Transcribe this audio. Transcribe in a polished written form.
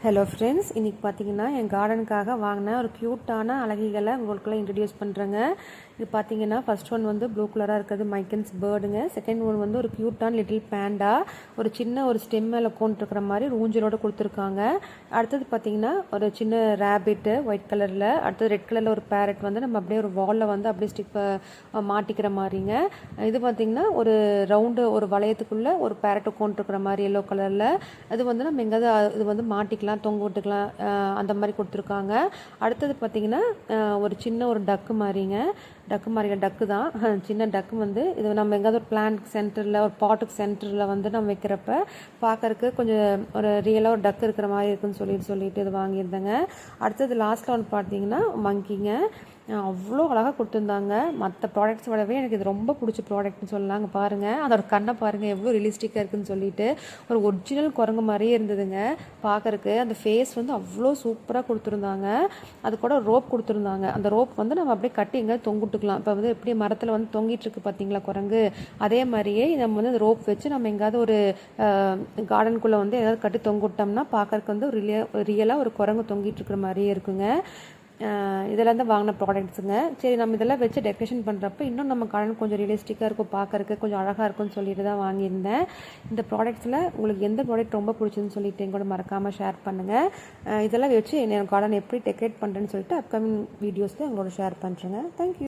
Hello friends, இன்றைக்கி பார்த்தீங்கன்னா என் கார்டனுக்காக வாங்கின ஒரு க்யூட்டான அழகிகளை உங்களுக்குள்ள இன்ட்ரடியூஸ் பண்ணுறேங்க. இது பார்த்தீங்கன்னா ஃபர்ஸ்ட் ஒன் வந்து ப்ளூ கலராக இருக்கிறது மைக்கன்ஸ் பேர்டுங்க. செகண்ட் ஒன் வந்து ஒரு க்யூட்டான லிட்டில் பேண்டா, ஒரு சின்ன ஒரு ஸ்டெம் மேலே உட்காந்துருக்கிற மாதிரி ஒரு ஊஞ்சலோடு கொடுத்துருக்காங்க. அடுத்தது பார்த்தீங்கன்னா ஒரு சின்ன ரேபிட்டு ஒயிட் கலரில், அடுத்தது ரெட் கலரில் ஒரு பேரட் வந்து நம்ம அப்படியே ஒரு வாலில் வந்து அப்படியே மாட்டிக்கிற மாதிரிங்க. இது பார்த்தீங்கன்னா ஒரு ரவுண்டு ஒரு வளையத்துக்குள்ளே ஒரு பேரட் உட்காந்துருக்கிற மாதிரி எல்லோ கலரில். அது வந்து நம்ம எங்கேயாவது இது வந்து மாட்டிக்கலாம், தொங்க விட்டுக்கலாம், அந்த மாதிரி கொடுத்துருக்காங்க. அடுத்தது பார்த்திங்கன்னா ஒரு சின்ன ஒரு டக்கு மாதிரிங்க. டக்கு தான், சின்ன டக்கு வந்து இது நம்ம எங்கேயாவது ஒரு பிளான்ட் சென்டரில் ஒரு பாட்டுக்கு சென்டரில் வந்து நம்ம வைக்கிறப்ப பார்க்கறக்கு கொஞ்சம் ஒரு ரியலாக ஒரு டக்கு இருக்கிற மாதிரி இருக்குன்னு சொல்லிட்டு இது வாங்கியிருந்தேங்க. அடுத்தது லாஸ்ட்டில் ஒன்று பார்த்தீங்கன்னா மங்கிங்க. அவ்வளோ அழகாக கொடுத்துருந்தாங்க. மற்ற ப்ராடக்ட்ஸ் விடவே எனக்கு இது ரொம்ப பிடிச்ச ப்ராடக்ட்னு சொல்லலாங்க. பாருங்கள், அதோட கண்ணை பாருங்கள் எவ்வளோ ரியலிஸ்டிக்காக இருக்குதுன்னு சொல்லிட்டு ஒரு ஒரிஜினல் குரங்கு மாதிரியே இருந்ததுங்க பார்க்கறக்கு. அந்த ஃபேஸ் வந்து அவ்வளோ சூப்பராக கொடுத்துருந்தாங்க. அது கூட ரோப் கொடுத்துருந்தாங்க. அந்த ரோப் வந்து நம்ம அப்படியே கட்டி எங்கே தொங்கிட்டுக்கலாம். இப்போ வந்து எப்படி மரத்தில் வந்து தொங்கிட்டு இருக்கு பார்த்தீங்களா குரங்கு, அதே மாதிரியே நம்ம வந்து அந்த ரோப் வச்சு நம்ம எங்கேயாவது ஒரு கார்டனுக்குள்ளே வந்து ஏதாவது கட்டி தொங்கிட்டோம்னா பார்க்கறக்கு வந்து ரியலாக ஒரு குரங்கு தொங்கிட்டு இருக்கிற மாதிரியே இருக்குங்க. இதெல்லாம் தான் வாங்கின ப்ராடக்ட்ஸுங்க. சரி, நம்ம இதெல்லாம் வச்சு டெக்கரேஷன் பண்ணுறப்ப இன்னும் நம்ம கார்டன் கொஞ்சம் ரியலிஸ்டிக்காக இருக்கும், பார்க்கறக்கு கொஞ்சம் அழகாக இருக்கும்னு சொல்லிட்டு தான் வாங்கியிருந்தேன். இந்த ப்ராடக்ட்ஸில் உங்களுக்கு எந்த ப்ராடக்ட் ரொம்ப பிடிச்சுன்னு சொல்லிட்டு எங்கூட மறக்காமல் ஷேர் பண்ணுங்கள். இதெல்லாம் வச்சு என் கார்டன் எப்படி டெக்கரேட் பண்ணுறேன்னு சொல்லிட்டு அப்கமிங் வீடியோஸில் உங்களோட ஷேர் பண்ணுறேங்க. தேங்க்யூ.